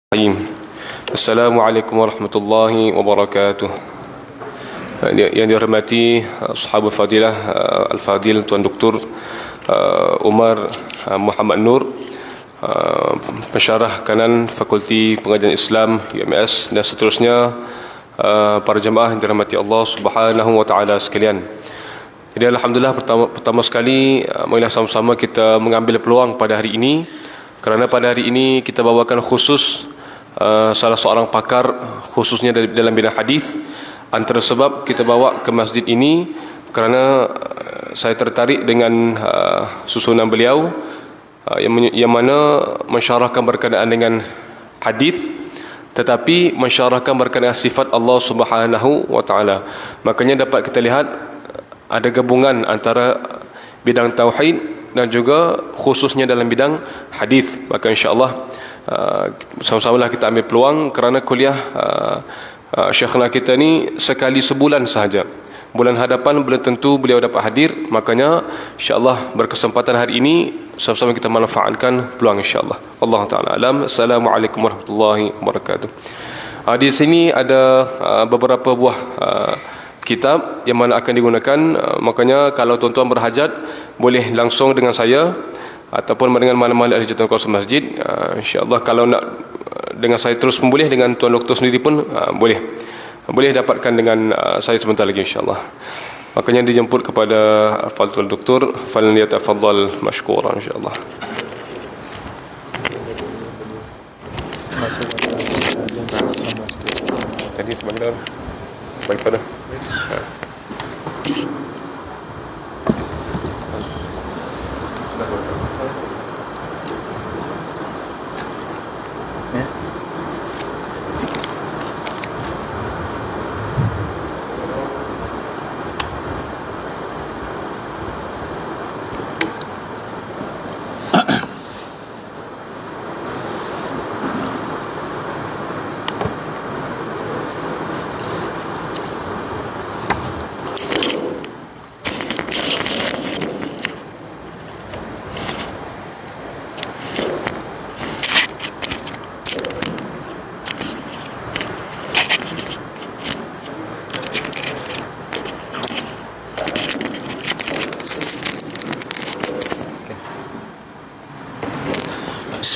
Assalamualaikum warahmatullahi wabarakatuh. Yang dihormati sahabat fadilah Al-Fadil Tuan Dr. Umar Muhammad Nur, pensyarah kanan Fakulti Pengajian Islam UMS, dan seterusnya para jemaah yang dirahmati Allah Subhanahu wa taala sekalian. Jadi alhamdulillah, pertama sekali marilah sama-sama kita mengambil peluang pada hari ini, kerana pada hari ini kita bawakan khusus salah seorang pakar khususnya dalam bidang hadis. Antara sebab kita bawa ke masjid ini kerana saya tertarik dengan susunan beliau yang mana mensyarahkan berkenaan dengan hadis, tetapi mensyarahkan berkenaan sifat Allah Subhanahu wa taala. Makanya dapat kita lihat ada gabungan antara bidang tauhid dan juga khususnya dalam bidang hadis. Maka insya-Allah sama-sama lah kita ambil peluang, kerana kuliah syekhna kita ni sekali sebulan sahaja. Bulan hadapan belum tentu beliau dapat hadir. Makanya insya-Allah berkesempatan hari ini sama-sama kita manfaatkan peluang insya-Allah. Allah Taala alam. Assalamualaikum warahmatullahi wabarakatuh. Di sini ada beberapa buah kitab yang mana akan digunakan. Makanya kalau tuan-tuan berhajat boleh langsung dengan saya ataupun dengan mana-mana ahli jatuh kuasa masjid. InsyaAllah kalau nak dengan saya terus pun boleh, dengan Tuan Doktor sendiri pun boleh dapatkan dengan saya sebentar lagi insyaAllah. Makanya dijemput kepada Fadhil Doktor, falyatafaddal mashkuran insyaAllah. Tadi sebentar baik pada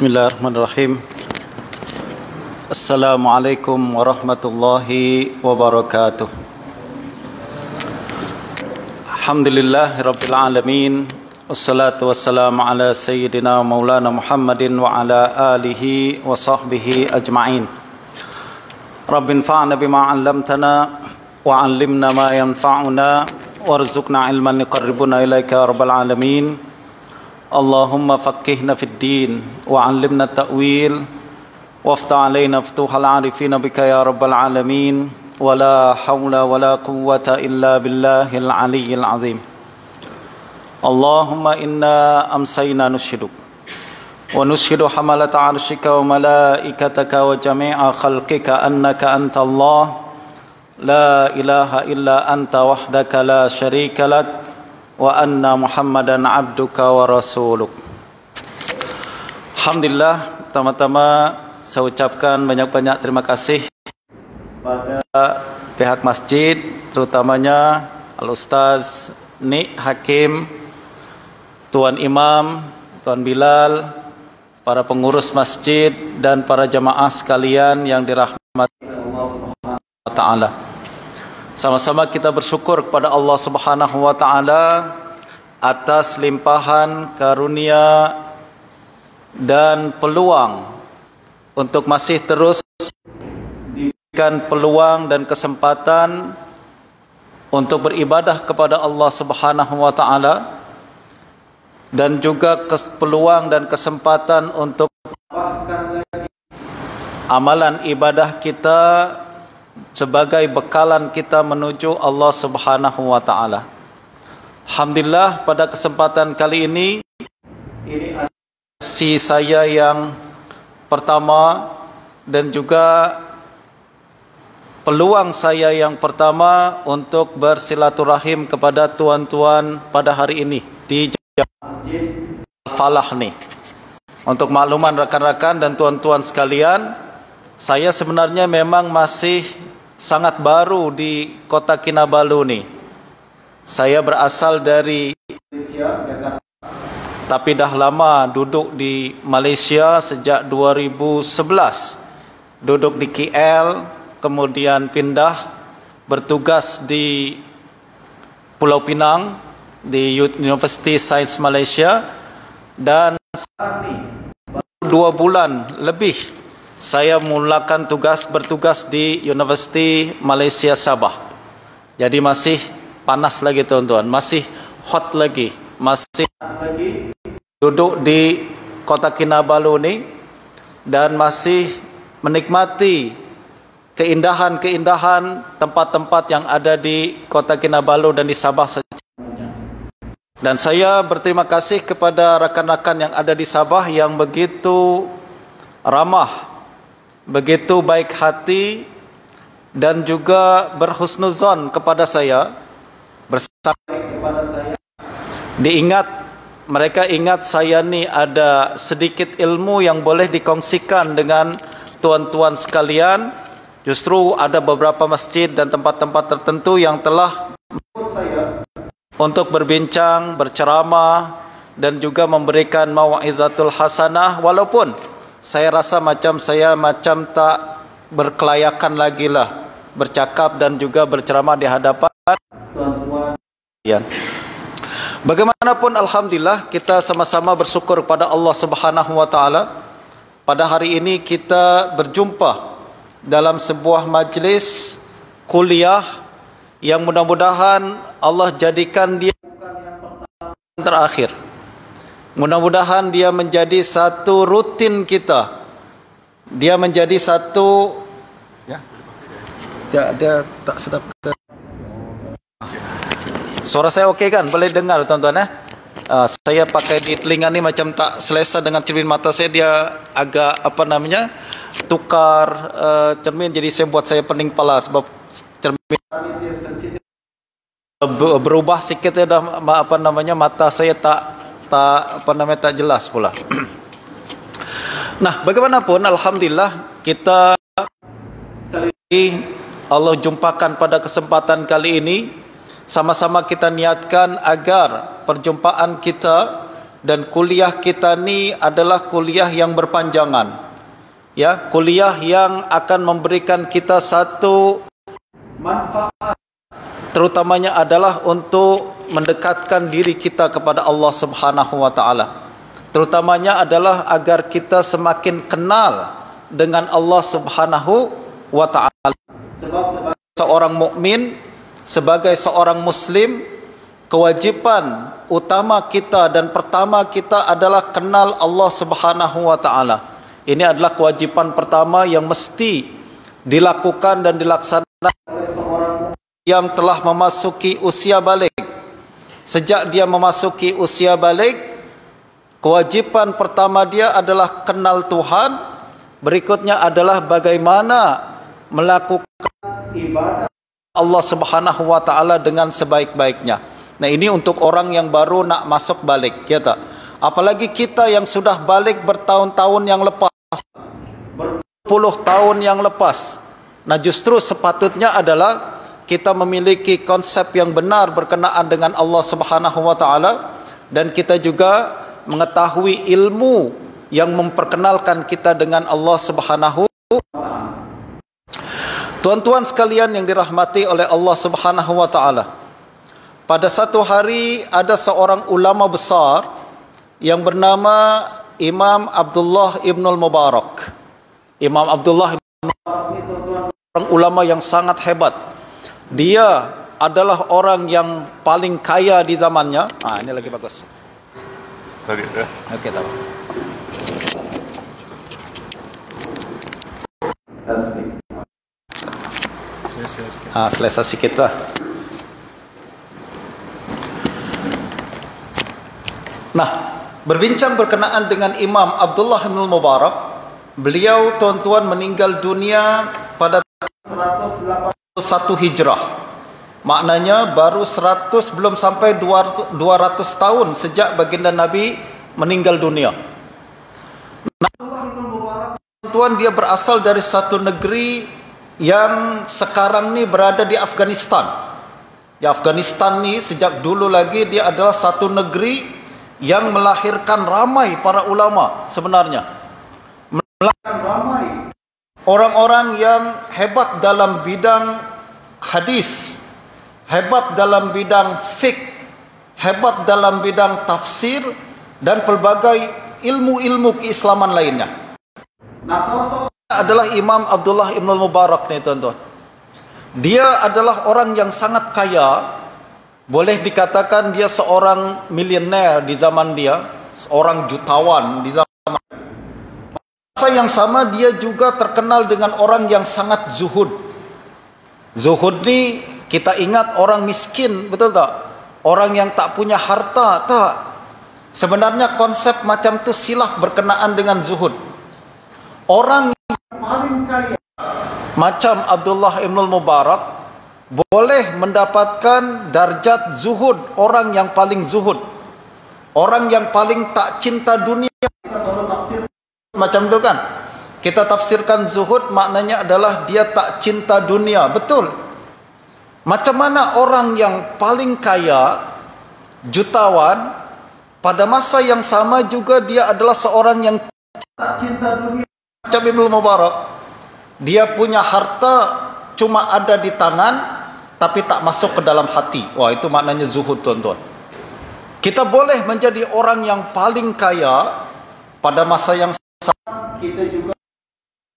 Bismillahirrahmanirrahim. Assalamualaikum warahmatullahi wabarakatuh. Alhamdulillahirabbil alamin. Wassalatu wassalamu ala sayyidina maulana Muhammadin wa ala alihi wa sahbihi ajma'in. Rabbin fa'na bima 'allamtana wa 'allimna ma yanfa'una warzuqna ilman yuqarribuna ilaika ya rabbal alamin. Allahumma faqihna fid din wa 'allimna ta'wil waftah 'alaina futuhal 'arifina bika ya rabbal alamin. Wa la haula wa la quwwata illa billahil 'aliyyil 'azim. Allahumma inna amsayna nushhiduk wa nushhidu hamalata 'arshika wa malaikataka wa jami'a khalqika annaka antallah la ilaha illa anta wahdaka la syarika lak wa anna Muhammadan abduka wa rasuluk. Alhamdulillah, pertama-tama saya ucapkan banyak-banyak terima kasih pada pihak masjid, terutamanya Al-Ustaz Nik Hakim, Tuan Imam, Tuan Bilal, para pengurus masjid dan para jamaah sekalian yang dirahmati Allah Subhanahu wa taala. Sama-sama kita bersyukur kepada Allah Subhanahu wa taala atas limpahan karunia dan peluang untuk masih terus diberikan peluang dan kesempatan untuk beribadah kepada Allah Subhanahu wa taala, dan juga peluang dan kesempatan untuk amalan ibadah kita sebagai bekalan kita menuju Allah Subhanahu wa taala. Alhamdulillah, pada kesempatan kali ini adalah sesi saya yang pertama dan juga peluang saya yang pertama untuk bersilaturahim kepada tuan-tuan pada hari ini di Masjid Al-Falah nih. Untuk makluman rekan-rekan dan tuan-tuan sekalian, Saya sebenarnya memang masih sangat baru di kota Kinabalu nih. Saya berasal dari Malaysia, Jakarta. Tapi dah lama duduk di Malaysia sejak 2011. Duduk di KL, kemudian pindah bertugas di Pulau Pinang di University Science Malaysia, dan sekarang ni baru 2 bulan lebih saya mulakan bertugas di University Malaysia Sabah. Jadi masih panas lagi tuan-tuan, masih hot lagi, masih duduk di kota Kinabalu ni dan masih menikmati keindahan-keindahan tempat-tempat yang ada di kota Kinabalu dan di Sabah saja. Dan saya berterima kasih kepada rakan-rakan yang ada di Sabah yang begitu ramah, begitu baik hati dan juga berhusnuzon kepada saya, bersama kepada saya. Mereka ingat saya ni ada sedikit ilmu yang boleh dikongsikan dengan tuan-tuan sekalian. Justru ada beberapa masjid dan tempat-tempat tertentu yang telah menjemput saya untuk berbincang, berceramah dan juga memberikan mau'izatul hasanah, walaupun saya rasa saya macam tak berkelayakan lagi lah bercakap dan juga berceramah di hadapan tuan-tuan. Bagaimanapun alhamdulillah kita sama-sama bersyukur kepada Allah Subhanahu wa taala. Pada hari ini kita berjumpa dalam sebuah majlis kuliah yang mudah-mudahan Allah jadikan dia bukan yang pertama dan terakhir. Mudah-mudahan dia menjadi satu rutin kita. Dia menjadi satu dia tak sedap ke. Suara saya okey kan? Boleh dengar tuan-tuan saya pakai di telinga ni macam tak selesa dengan cermin mata saya, dia agak tukar cermin, jadi saya buat saya pening kepala sebab cermin berubah sikit ya, dah mata saya tak jelas pula. Nah, bagaimanapun alhamdulillah kita sekali lagi Allah jumpakan pada kesempatan kali ini. Sama-sama kita niatkan agar perjumpaan kita dan kuliah kita ni adalah kuliah yang berpanjangan. Ya, kuliah yang akan memberikan kita satu manfaat, terutamanya adalah untuk mendekatkan diri kita kepada Allah Subhanahu wa taala. Terutamanya adalah agar kita semakin kenal dengan Allah Subhanahu wa taala. Sebab sebagai seorang mukmin, sebagai seorang muslim, kewajipan utama kita dan pertama kita adalah kenal Allah Subhanahu wa taala. Ini adalah kewajipan pertama yang mesti dilakukan dan dilaksanakan oleh seorang yang telah memasuki usia balik. Sejak dia memasuki usia balik, kewajipan pertama dia adalah kenal Tuhan. Berikutnya adalah bagaimana melakukan ibadah Allah Subhanahu wa taala dengan sebaik-baiknya. Nah, ini untuk orang yang baru nak masuk balik, ya tak? Apalagi kita yang sudah balik bertahun-tahun yang lepas, berpuluh tahun yang lepas. Nah, justru sepatutnya adalah kita memiliki konsep yang benar berkenaan dengan Allah Subhanahu wa taala, dan kita juga mengetahui ilmu yang memperkenalkan kita dengan Allah Subhanahu wa taala. Tuan-tuan sekalian yang dirahmati oleh Allah Subhanahu wa taala. Pada satu hari ada seorang ulama besar yang bernama Imam Abdullah Ibnul Mubarak. Imam Abdullah Ibnul Mubarak ini tuan-tuan orang ulama yang sangat hebat. Dia adalah orang yang paling kaya di zamannya. Ini lagi bagus. Sorry. Okey, tahu. Selesa sikit lah. Nah, berbincang berkenaan dengan Imam Abdullah bin Mubarak, beliau tuan-tuan meninggal dunia pada 181 Hijrah. Maknanya baru 100, belum sampai 200 tahun sejak baginda Nabi meninggal dunia. Nah, Abdullah bin Mubarak tuan-tuan dia berasal dari satu negeri yang sekarang ni berada di Afghanistan. Ya, Afghanistan ni sejak dulu lagi dia adalah satu negeri yang melahirkan ramai para ulama sebenarnya. Melahirkan ramai orang-orang yang hebat dalam bidang hadis, hebat dalam bidang fiqh, hebat dalam bidang tafsir dan pelbagai ilmu-ilmu keislaman lainnya. Nah, salah satunya adalah Imam Abdullah Ibn Mubarak ni tuan-tuan. Dia adalah orang yang sangat kaya. Boleh dikatakan dia seorang milioner di zaman dia, seorang jutawan di zaman. Masa yang sama dia juga terkenal dengan orang yang sangat zuhud. Zuhud ni kita ingat orang miskin, betul tak? Orang yang tak punya harta, tak. Sebenarnya konsep macam tu silap berkenaan dengan zuhud. Orang yang paling kaya macam Abdullah Ibn Mubarak boleh mendapatkan darjat zuhud, orang yang paling zuhud, orang yang paling tak cinta dunia. Kita selalu tafsir macam tu kan. Kita tafsirkan zuhud maknanya adalah dia tak cinta dunia. Betul. Macam mana orang yang paling kaya, jutawan, pada masa yang sama juga dia adalah seorang yang tak cinta dunia. Macam Ibn Mubarak, dia punya harta cuma ada di tangan tapi tak masuk ke dalam hati. Wah, itu maknanya zuhud tuan-tuan. Kita boleh menjadi orang yang paling kaya, pada masa yang sama kita juga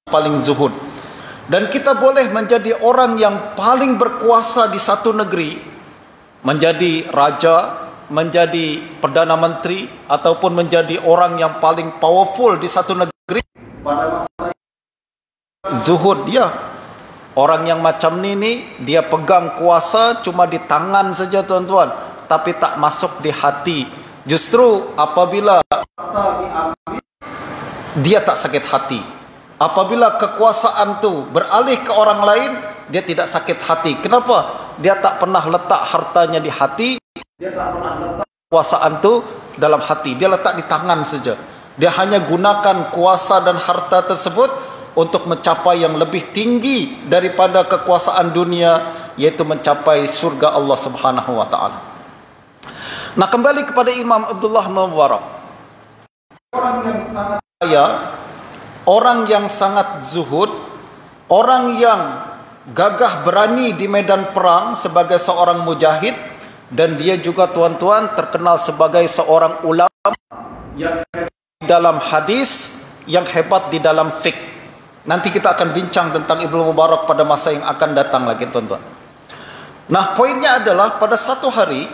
paling zuhud. Dan kita boleh menjadi orang yang paling berkuasa di satu negeri, menjadi raja, menjadi perdana menteri, ataupun menjadi orang yang paling powerful di satu negeri. Pada masa zuhud dia. Orang yang macam ni dia pegang kuasa cuma di tangan saja tuan-tuan, tapi tak masuk di hati. Justru apabila harta diambil, dia tak sakit hati. Apabila kekuasaan tu beralih ke orang lain, dia tidak sakit hati. Kenapa? Dia tak pernah letak hartanya di hati. Dia tak pernah letak kekuasaan tu dalam hati. Dia letak di tangan saja. Dia hanya gunakan kuasa dan harta tersebut untuk mencapai yang lebih tinggi daripada kekuasaan dunia, yaitu mencapai surga Allah Subhanahu wa taala. Nah, kembali kepada Imam Abdullah Mubarak. Orang yang sangat kaya, orang yang sangat zuhud, orang yang gagah berani di medan perang sebagai seorang mujahid, dan dia juga tuan-tuan terkenal sebagai seorang ulama yang hebat dalam hadis, yang hebat di dalam fiqh. Nanti kita akan bincang tentang Ibnu Mubarak pada masa yang akan datang lagi tuan-tuan. Nah, poinnya adalah pada satu hari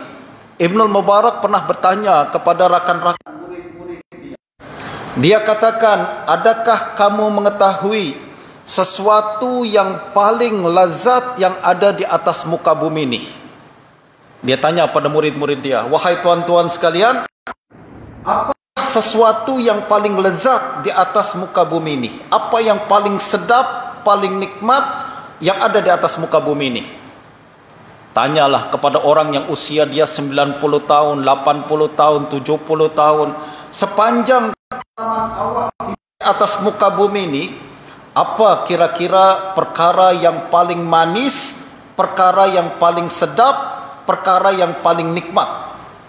Ibnu Mubarak pernah bertanya kepada rakan-rakan murid-murid dia. Dia katakan, adakah kamu mengetahui sesuatu yang paling lezat yang ada di atas muka bumi ini? Dia tanya pada murid-murid dia, wahai tuan-tuan sekalian, apa sesuatu yang paling lezat di atas muka bumi ini? Apa yang paling sedap, paling nikmat yang ada di atas muka bumi ini? Tanyalah kepada orang yang usia dia 90 tahun, 80 tahun, 70 tahun. Sepanjang pengalaman awak di atas muka bumi ini, apa kira-kira perkara yang paling manis, perkara yang paling sedap, perkara yang paling nikmat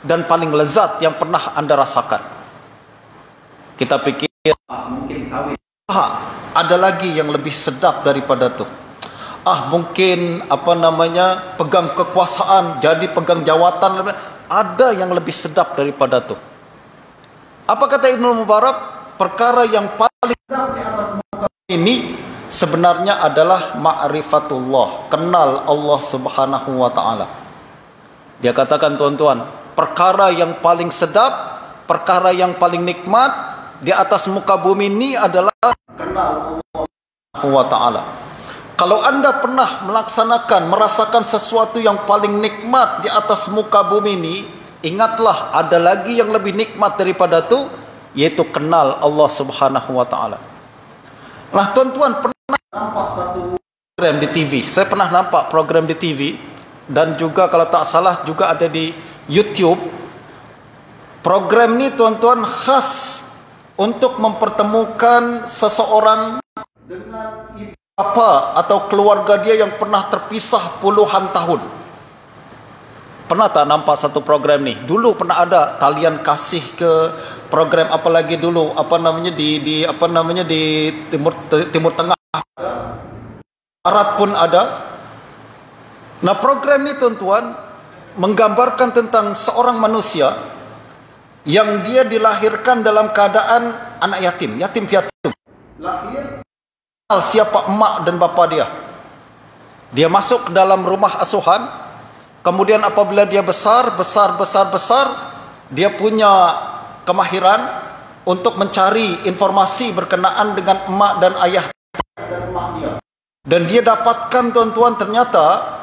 dan paling lezat yang pernah anda rasakan? Kita pikir mungkin kawin. Ada lagi yang lebih sedap daripada tu. Mungkin pegang kekuasaan, jadi pegang jawatan. Ada yang lebih sedap daripada tu. Apa kata Ibnu Mubarak? Perkara yang paling sedap di atas muka ini sebenarnya adalah ma'rifatullah, kenal Allah Subhanahu wa taala. Dia katakan tuan-tuan, perkara yang paling sedap, perkara yang paling nikmat di atas muka bumi ini adalah kenal Allah Subhanahu wa taala. Kalau anda pernah merasakan sesuatu yang paling nikmat di atas muka bumi ini, ingatlah ada lagi yang lebih nikmat daripada itu, yaitu kenal Allah Subhanahu wa taala. Nah, tuan-tuan pernah nampak satu program di TV. Saya pernah nampak program di TV, dan juga kalau tak salah juga ada di YouTube. Program ini tuan-tuan khas untuk mempertemukan seseorang dengan ibu bapa atau keluarga dia yang pernah terpisah puluhan tahun. Pernah tak nampak satu program ni? Dulu pernah ada talian kasih ke program apa lagi dulu, apa namanya di Timur Tengah, Barat pun ada. Nah, program ni tuan-tuan menggambarkan tentang seorang manusia yang dia dilahirkan dalam keadaan anak yatim, yatim piatu. Lahir siapa emak dan bapa dia. Dia masuk ke dalam rumah asuhan. Kemudian apabila dia besar, dia punya kemahiran untuk mencari informasi berkenaan dengan emak dan ayah dan emak dia. Dan dia dapatkan tuan-tuan, ternyata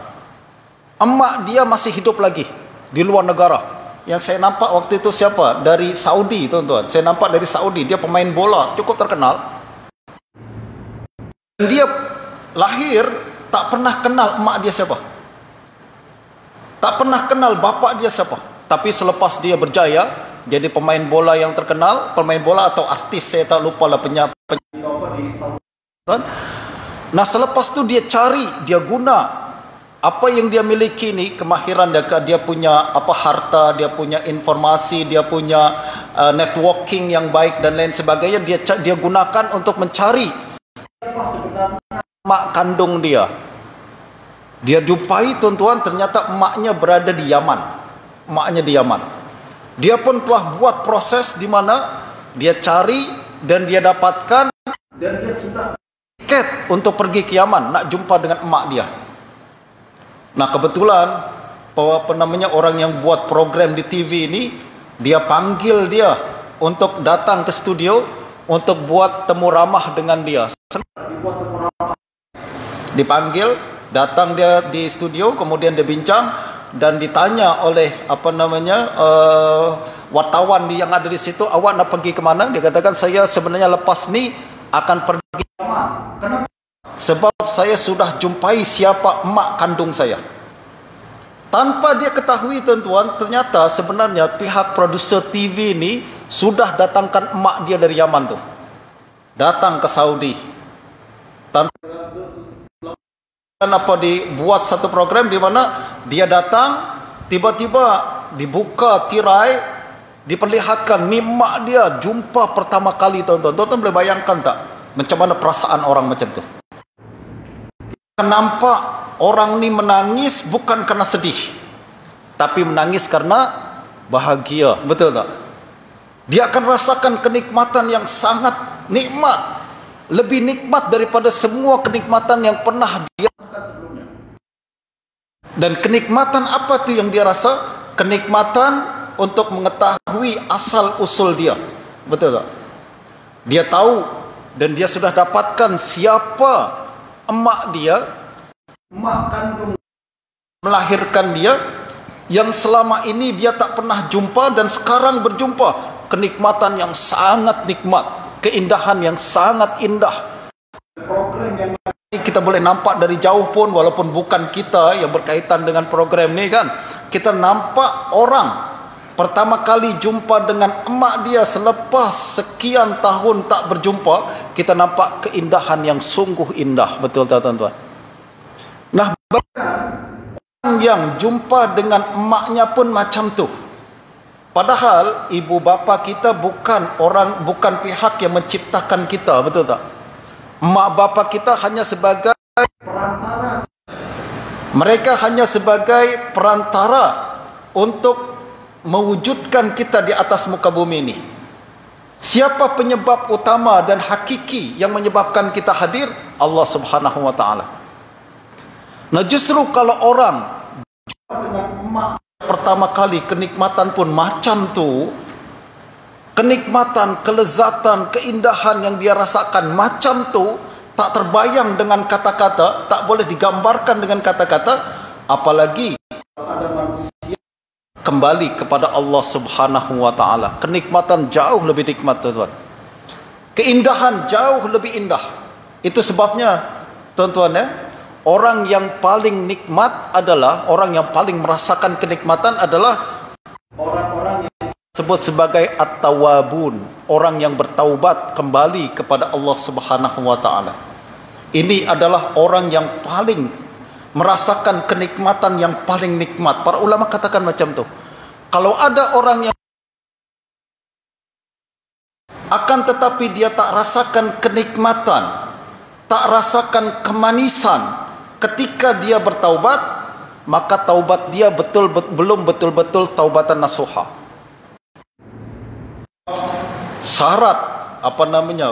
emak dia masih hidup lagi di luar negara. Yang saya nampak waktu itu siapa? Dari Saudi, tuan-tuan. Saya nampak dari Saudi. Dia pemain bola cukup terkenal. Dan dia lahir tak pernah kenal emak dia siapa. Tak pernah kenal bapak dia siapa. Tapi selepas dia berjaya jadi pemain bola yang terkenal, pemain bola atau artis, saya tak lupa lah penyanyi apa di Saudi. Nah, selepas tu dia cari, dia guna apa yang dia miliki ni, kemahiran dia punya apa harta, dia punya informasi, dia punya networking yang baik dan lain sebagainya, dia gunakan untuk mencari apa sebenarnya mak kandung dia. Dia jumpai tuan-tuan, ternyata emaknya berada di Yaman. Emaknya di Yaman. Dia pun telah buat proses di mana dia cari dan dia dapatkan, dan dia sudah tiket untuk pergi ke Yaman nak jumpa dengan emak dia. Nah, kebetulan apa namanya orang yang buat program di TV ini, dia panggil dia untuk datang ke studio untuk buat temu ramah dengan dia. Dipanggil, datang dia di studio, kemudian dia bincang dan ditanya oleh apa namanya wartawan yang ada di situ, awak nak pergi ke mana? Dia katakan, saya sebenarnya lepas ni akan pergi ke Yaman. Kenapa? Sebab saya sudah jumpai siapa emak kandung saya. Tanpa dia ketahui tuan-tuan, ternyata sebenarnya pihak produser TV ni sudah datangkan emak dia dari Yaman tu, datang ke Saudi. Tanpa apa dibuat satu program di mana dia datang, tiba-tiba dibuka tirai, diperlihatkan ni mak dia jumpa pertama kali, tuan-tuan. Tuan-tuan boleh bayangkan tak macam mana perasaan orang macam tu? Nampak orang ni menangis bukan karena sedih, tapi menangis karena bahagia, betul tak? Dia akan rasakan kenikmatan yang sangat nikmat, lebih nikmat daripada semua kenikmatan yang pernah dia rasakan sebelumnya. Dan kenikmatan apa tu yang dia rasa? Kenikmatan untuk mengetahui asal usul dia, betul tak? Dia tahu dan dia sudah dapatkan siapa emak dia, emak kandung melahirkan dia, yang selama ini dia tak pernah jumpa dan sekarang berjumpa. Kenikmatan yang sangat nikmat, keindahan yang sangat indah. Program yang kita boleh nampak dari jauh pun, walaupun bukan kita yang berkaitan dengan program ni kan, kita nampak orang pertama kali jumpa dengan emak dia selepas sekian tahun tak berjumpa, kita nampak keindahan yang sungguh indah, betul tak tuan-tuan? Nah, bahkan orang yang jumpa dengan emaknya pun macam tu. Padahal ibu bapa kita bukan pihak yang menciptakan kita, betul tak? Mak bapa kita hanya sebagai perantara. Mereka hanya sebagai perantara untuk mewujudkan kita di atas muka bumi ini. Siapa penyebab utama dan hakiki yang menyebabkan kita hadir? Allah Subhanahu wa taala. Nah, justru kalau orang jumpa dengan emak pertama kali, kenikmatan pun macam tu, kenikmatan, kelezatan, keindahan yang dia rasakan macam tu, tak terbayang dengan kata-kata, tak boleh digambarkan dengan kata-kata, apalagi ada manusia kembali kepada Allah Subhanahu wa taala. Kenikmatan jauh lebih nikmat, tuan-tuan. Keindahan jauh lebih indah. Itu sebabnya, tuan-tuan ya, orang yang paling nikmat adalah, orang yang paling merasakan kenikmatan adalah orang-orang yang disebut sebagai at-tawwabun, orang yang bertaubat kembali kepada Allah Subhanahu wa taala. Ini adalah orang yang paling merasakan kenikmatan yang paling nikmat. Para ulama katakan macam tu. Kalau ada orang yang akan tetapi dia tak rasakan kenikmatan, tak rasakan kemanisan ketika dia bertaubat, maka taubat dia belum betul-betul taubatan nasuha. Syarat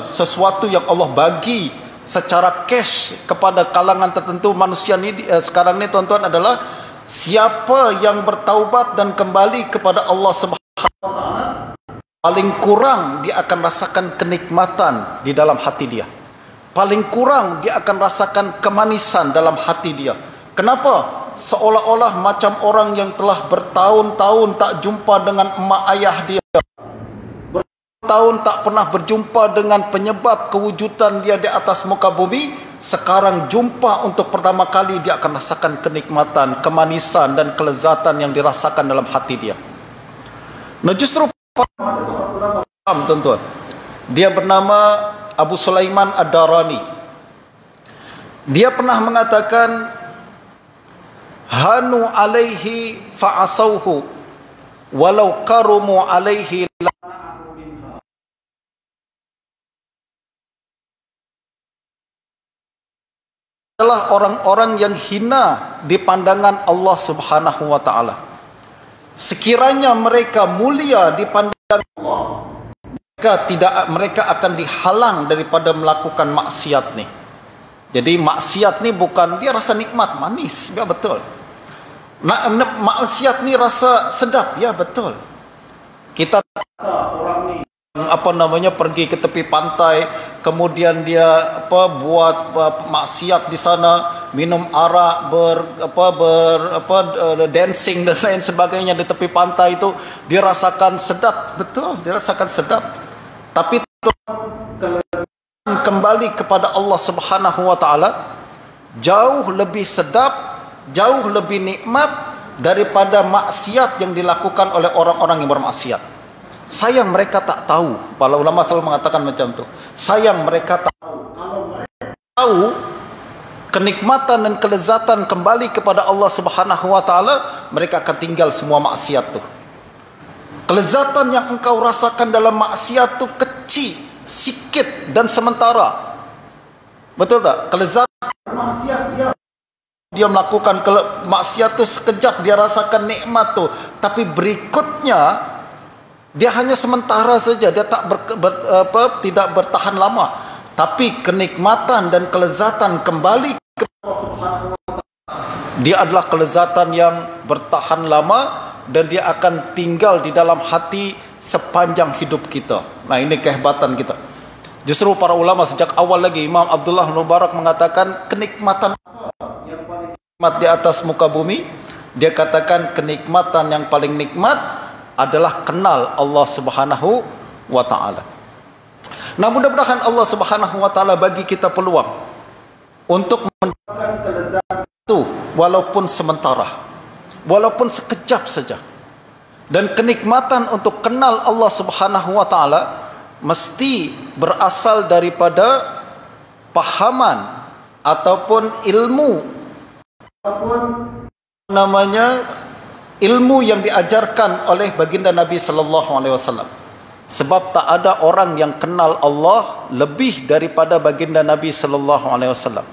sesuatu yang Allah bagi secara cash kepada kalangan tertentu manusia ni sekarang ni tuan-tuan adalah siapa yang bertaubat dan kembali kepada Allah Subhanahu wa taala, paling kurang dia akan rasakan kenikmatan di dalam hati dia. Paling kurang dia akan rasakan kemanisan dalam hati dia. Kenapa? Seolah-olah macam orang yang telah bertahun-tahun tak jumpa dengan emak ayah dia. Bertahun tak pernah berjumpa dengan penyebab kewujudan dia di atas muka bumi. Sekarang jumpa untuk pertama kali, dia akan rasakan kenikmatan, kemanisan dan kelezatan yang dirasakan dalam hati dia. Nah, justru ada seorang ulama Islam, tuan-tuan. Dia bernama Abu Sulaiman Ad-Darani. Dia pernah mengatakan, hanu alaihi fa'asauhu walau karumu alaihi la'anahu minha. Adalah orang-orang yang hina di pandangan Allah Subhanahu wa taala. Sekiranya mereka mulia di pandangan Allah, mereka akan dihalang daripada melakukan maksiat ni. Jadi maksiat ni bukan dia rasa nikmat, manis, ya betul. Maksiat ni rasa sedap, ya betul. Kita orang ni pergi ke tepi pantai, kemudian dia buat maksiat di sana, minum arak, dancing dan lain sebagainya di tepi pantai itu, dia rasakan sedap, betul, dia rasakan sedap. Tapi kembali kepada Allah Subhanahu wa taala jauh lebih sedap, jauh lebih nikmat daripada maksiat yang dilakukan oleh orang-orang yang bermaksiat. Sayang mereka tak tahu. Para ulama selalu mengatakan macam tu. Sayang mereka tak tahu. Kalau mereka tahu kenikmatan dan kelezatan kembali kepada Allah Subhanahu wa taala, mereka akan tinggal semua maksiat tu. Kelezatan yang engkau rasakan dalam maksiat tu kecil, sikit dan sementara. Betul tak? Kelezatan maksiat dia melakukan maksiat tu sekejap dia rasakan nikmat tu, tapi berikutnya dia hanya sementara saja, dia tidak bertahan lama. Tapi kenikmatan dan kelezatan kembali kepada Allah Subhanahu wa taala, dia adalah kelezatan yang bertahan lama dan dia akan tinggal di dalam hati sepanjang hidup kita. Nah, ini kehebatan kita. Justru para ulama sejak awal lagi, Imam Abdullah bin Mubarak mengatakan kenikmatan apa yang paling nikmat di atas muka bumi? Dia katakan kenikmatan yang paling nikmat adalah kenal Allah Subhanahu wa taala. Nah, mudah-mudahan Allah Subhanahu wa taala bagi kita peluang untuk mendapatkan kelezatan itu walaupun sementara, walaupun sekejap saja. Dan kenikmatan untuk kenal Allah Subhanahu wa taala mesti berasal daripada pahaman ataupun ilmu ataupun ilmu yang diajarkan oleh baginda Nabi sallallahu alaihi wasallam. Sebab tak ada orang yang kenal Allah lebih daripada baginda Nabi sallallahu alaihi wasallam.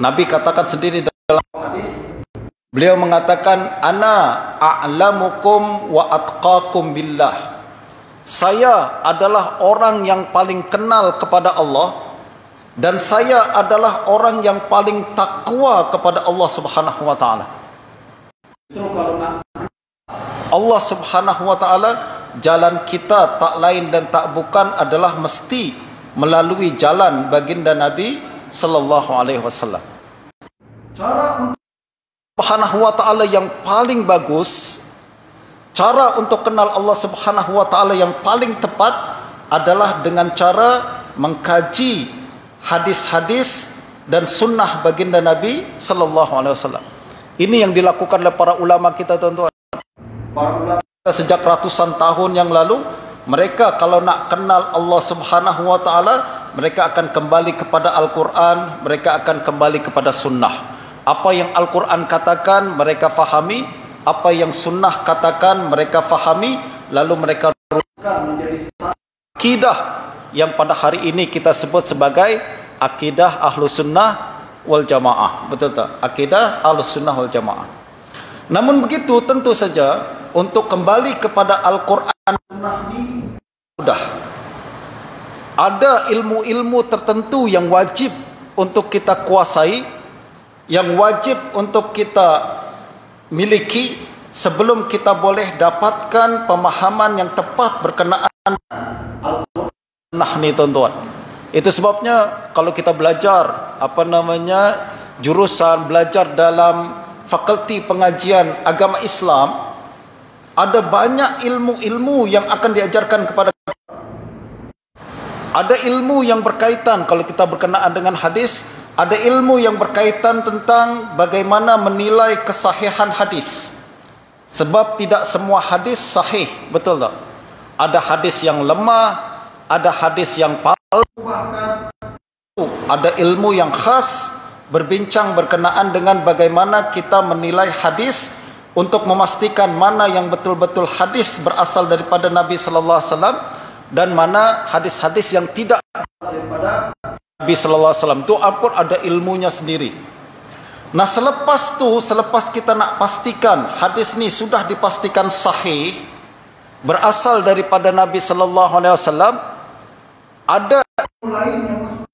Nabi katakan sendiri dalam hadis, beliau mengatakan, ana a'lamukum wa atqakum billah. Saya adalah orang yang paling kenal kepada Allah dan saya adalah orang yang paling takwa kepada Allah Subhanahu wa taala. Allah Subhanahu wa taala, jalan kita tak lain dan tak bukan adalah mesti melalui jalan baginda Nabi sallallahu alaihi wasallam. Cara untuk Subhanahu wa taala yang paling bagus, cara untuk kenal Allah Subhanahu wa taala yang paling tepat adalah dengan cara mengkaji hadis-hadis dan sunnah baginda Nabi sallallahu alaihi wasallam. Ini yang dilakukan oleh para ulama kita, tuan-tuan. Para ulama sejak ratusan tahun yang lalu, mereka kalau nak kenal Allah Subhanahu wa taala, mereka akan kembali kepada Al-Quran, mereka akan kembali kepada sunnah. Apa yang Al-Quran katakan mereka fahami, apa yang sunnah katakan mereka fahami, lalu mereka teruskan menjadi akidah yang pada hari ini kita sebut sebagai akidah Ahlus Sunnah wal Jamaah. Betul tak? Akidah Ahlus Sunnah wal Jamaah. Namun begitu, tentu saja untuk kembali kepada Al-Quran ini mudah. Ada ilmu-ilmu tertentu yang wajib untuk kita kuasai, yang wajib untuk kita miliki sebelum kita boleh dapatkan pemahaman yang tepat berkenaan Al-Quran ni, tuan-tuan. Itu sebabnya kalau kita belajar jurusan, belajar dalam fakulti pengajian agama Islam, ada banyak ilmu-ilmu yang akan diajarkan kepada kita. Ada ilmu yang berkaitan, kalau kita berkenaan dengan hadis, ada ilmu yang berkaitan tentang bagaimana menilai kesahihan hadis. Sebab tidak semua hadis sahih, betul tak? Ada hadis yang lemah, ada hadis yang palsu, ada ilmu yang khas berbincang berkenaan dengan bagaimana kita menilai hadis untuk memastikan mana yang betul-betul hadis berasal daripada Nabi sallallahu alaihi wasallam dan mana hadis-hadis yang tidak daripada Nabi sallallahu alaihi wasallam. Itu pun ada ilmunya sendiri. Nah, selepas kita nak pastikan hadis ni sudah dipastikan sahih berasal daripada Nabi sallallahu alaihi wasallam, ada ilmu lain yang mesti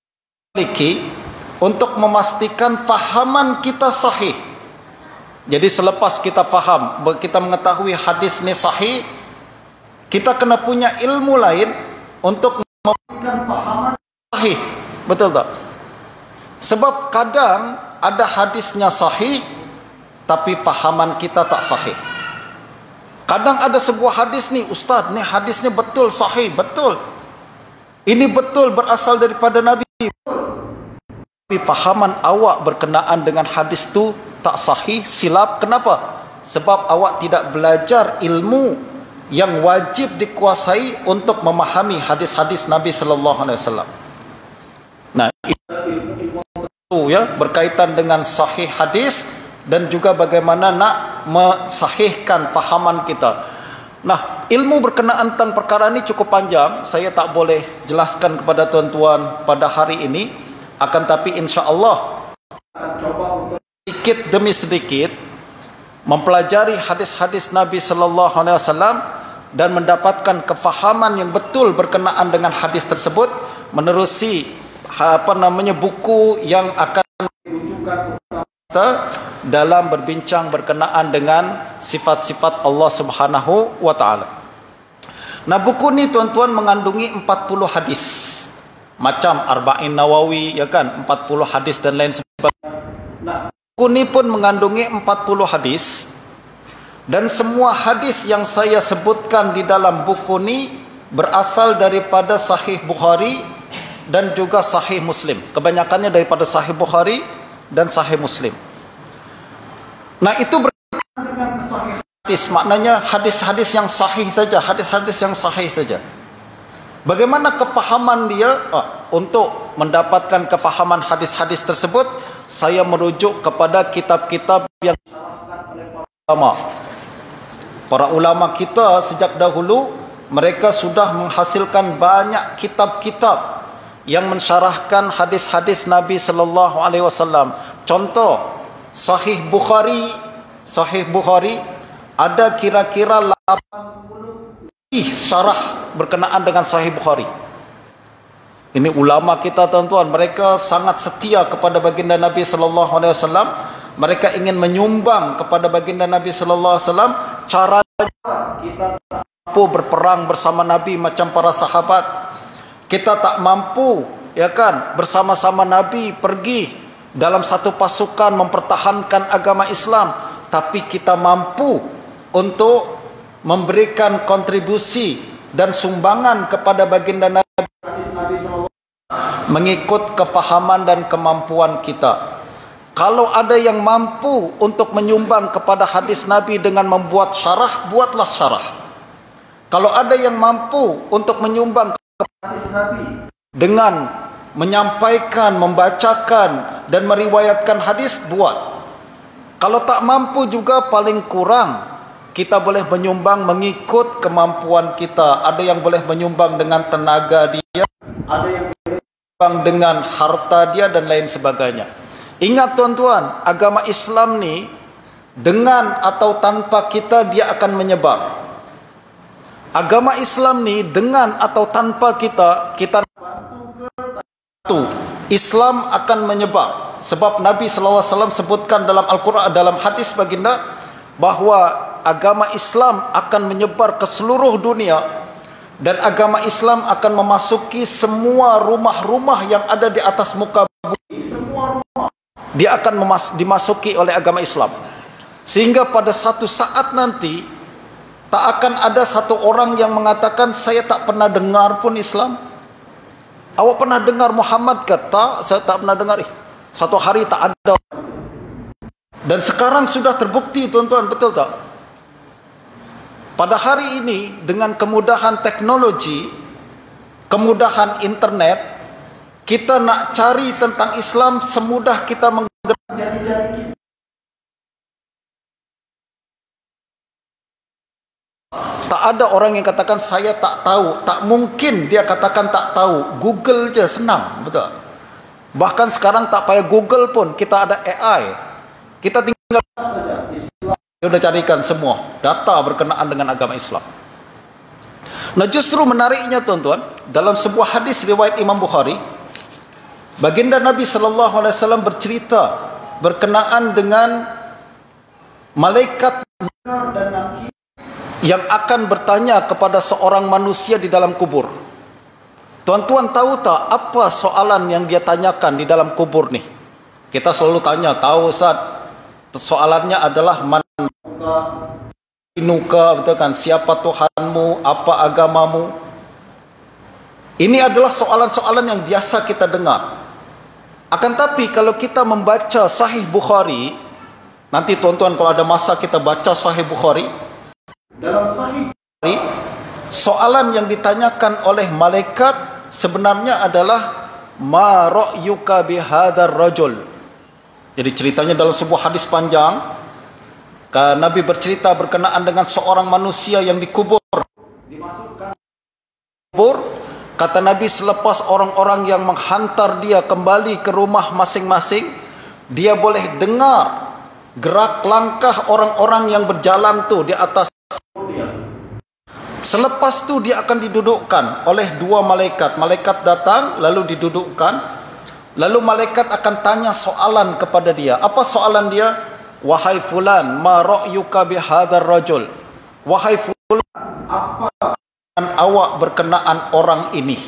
dimiliki untuk memastikan fahaman kita sahih. Jadi selepas kita faham, kita mengetahui hadis ni sahih, kita kena punya ilmu lain untuk memastikan fahaman sahih. Betul tak? Sebab kadang ada hadisnya sahih tapi fahaman kita tak sahih. Kadang ada sebuah hadis ni, ustaz, ni hadisnya betul sahih, betul. Ini betul berasal daripada Nabi. Tapi fahaman awak berkenaan dengan hadis tu tak sahih, silap. Kenapa? Sebab awak tidak belajar ilmu yang wajib dikuasai untuk memahami hadis-hadis Nabi sallallahu alaihi wasallam. Nah, ilmu itu ya berkaitan dengan sahih hadis dan juga bagaimana nak mensahihkan fahaman kita. Nah, ilmu berkenaan tentang perkara ini cukup panjang. Saya tak boleh jelaskan kepada tuan-tuan pada hari ini. Akan tapi insya-Allah akan coba untuk sedikit demi sedikit mempelajari hadis-hadis Nabi sallallahu alaihi wasallam dan mendapatkan kefahaman yang betul berkenaan dengan hadis tersebut menerusi buku yang akan dirujukan kita dalam berbincang berkenaan dengan sifat-sifat Allah Subhanahu wa taala. Nah, buku ni tuan-tuan mengandungi 40 hadis. Macam Arba'in Nawawi, ya kan, 40 hadis dan lain sebagainya. Nah, buku ni pun mengandungi 40 hadis. Dan semua hadis yang saya sebutkan di dalam buku ni berasal daripada Sahih Bukhari dan juga Sahih Muslim. Kebanyakannya daripada Sahih Bukhari dan Sahih Muslim. Nah, itu berkaitan dengan kesahihan hadis, maknanya hadis-hadis yang sahih saja, hadis-hadis yang sahih saja. Bagaimana kefahaman dia? Untuk mendapatkan kefahaman hadis-hadis tersebut, saya merujuk kepada kitab-kitab yang disyarahkan oleh para ulama. Para ulama kita sejak dahulu, mereka sudah menghasilkan banyak kitab-kitab yang mensyarahkan hadis-hadis Nabi sallallahu alaihi wasallam. Contoh, Sahih Bukhari ada kira-kira 80 syarah berkenaan dengan Sahih Bukhari. Ini ulama kita, tuan-tuan, mereka sangat setia kepada baginda Nabi sallallahu alaihi wasallam. Mereka ingin menyumbang kepada baginda Nabi sallallahu alaihi wasallam. Caranya kita tak mampu berperang bersama Nabi macam para sahabat. Kita tak mampu, ya kan, bersama-sama Nabi pergi dalam satu pasukan mempertahankan agama Islam, tapi kita mampu untuk memberikan kontribusi dan sumbangan kepada baginda Nabi mengikut kefahaman dan kemampuan kita. Kalau ada yang mampu untuk menyumbang kepada hadis Nabi dengan membuat syarah, buatlah syarah. Kalau ada yang mampu untuk menyumbang kepada hadis Nabi dengan menyampaikan, membacakan dan meriwayatkan hadis, buat. Kalau tak mampu juga paling kurang kita boleh menyumbang mengikut kemampuan kita. Ada yang boleh menyumbang dengan tenaga dia, ada yang boleh menyumbang dengan harta dia dan lain sebagainya. Ingat tuan-tuan, agama Islam ni dengan atau tanpa kita dia akan menyebar. Agama Islam ni dengan atau tanpa kita Islam akan menyebar. Sebab Nabi SAW sebutkan dalam Al-Quran, dalam hadis baginda, bahawa agama Islam akan menyebar ke seluruh dunia dan agama Islam akan memasuki semua rumah-rumah yang ada di atas muka bumi. Semua rumah dia akan dimasuki oleh agama Islam. Sehingga pada satu saat nanti tak akan ada satu orang yang mengatakan saya tak pernah dengar pun Islam. Awak pernah dengar Muhammad kata? Saya tak pernah dengar. Satu hari tak ada. Dan sekarang sudah terbukti tuan-tuan, betul tak? Pada hari ini dengan kemudahan teknologi, kemudahan internet, kita nak cari tentang Islam semudah kita menggerakkan jari-jari kita. Tak ada orang yang katakan saya tak tahu. Tak mungkin dia katakan tak tahu. Google je senang, betul? Bahkan sekarang tak payah Google pun, kita ada AI. Kita tinggal saja Islam. Dia sudah carikan semua data berkenaan dengan agama Islam. Nah, justru menariknya tuan-tuan, dalam sebuah hadis riwayat Imam Bukhari, baginda Nabi SAW bercerita berkenaan dengan malaikat dan nakir yang akan bertanya kepada seorang manusia di dalam kubur. Tuan-tuan tahu tak apa soalan yang dia tanyakan di dalam kubur ni? Kita selalu tanya, tahu Ustaz? Soalannya adalah manuka, betul kan? Siapa Tuhanmu? Apa agamamu? Ini adalah soalan-soalan yang biasa kita dengar. Akan tapi kalau kita membaca Sahih Bukhari, nanti tuan-tuan kalau ada masa kita baca Sahih Bukhari. Dalam Sahih Bukhari, soalan yang ditanyakan oleh malaikat sebenarnya adalah ma ra'yuka bihadzal rajul. Jadi ceritanya dalam sebuah hadis panjang, Nabi bercerita berkenaan dengan seorang manusia yang dikubur. Dimasukkan kubur, kata Nabi, selepas orang-orang yang menghantar dia kembali ke rumah masing-masing, dia boleh dengar gerak langkah orang-orang yang berjalan tu di atas dia. Selepas tu dia akan didudukkan oleh dua malaikat. Malaikat datang lalu didudukkan. Lalu malaikat akan tanya soalan kepada dia. Apa soalan dia? Wahai fulan, ma ra'yuka bihadzal rajul? Wahai fulan, apa pandangan awak berkenaan orang ini?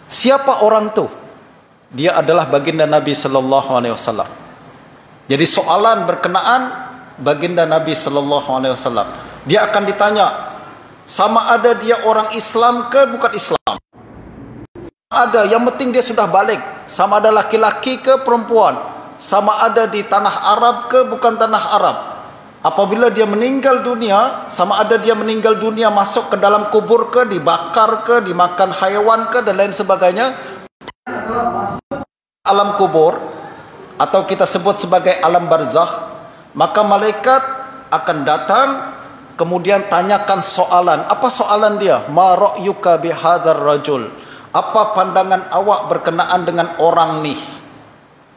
Siapa orang tu? Dia adalah baginda Nabi sallallahu alaihi wasallam. Jadi soalan berkenaan baginda Nabi sallallahu alaihi wasallam. Dia akan ditanya sama ada dia orang Islam ke bukan Islam. Ada, yang penting dia sudah balik. Sama ada laki-laki ke perempuan. Sama ada di tanah Arab ke bukan tanah Arab. Apabila dia meninggal dunia, sama ada dia meninggal dunia masuk ke dalam kubur ke, dibakar ke, dimakan haiwan ke dan lain sebagainya. Masuk alam kubur atau kita sebut sebagai alam barzakh, maka malaikat akan datang kemudian tanyakan soalan. Apa soalan dia? Ma ra'yuka bihadzal rajul? Apa pandangan awak berkenaan dengan orang ni?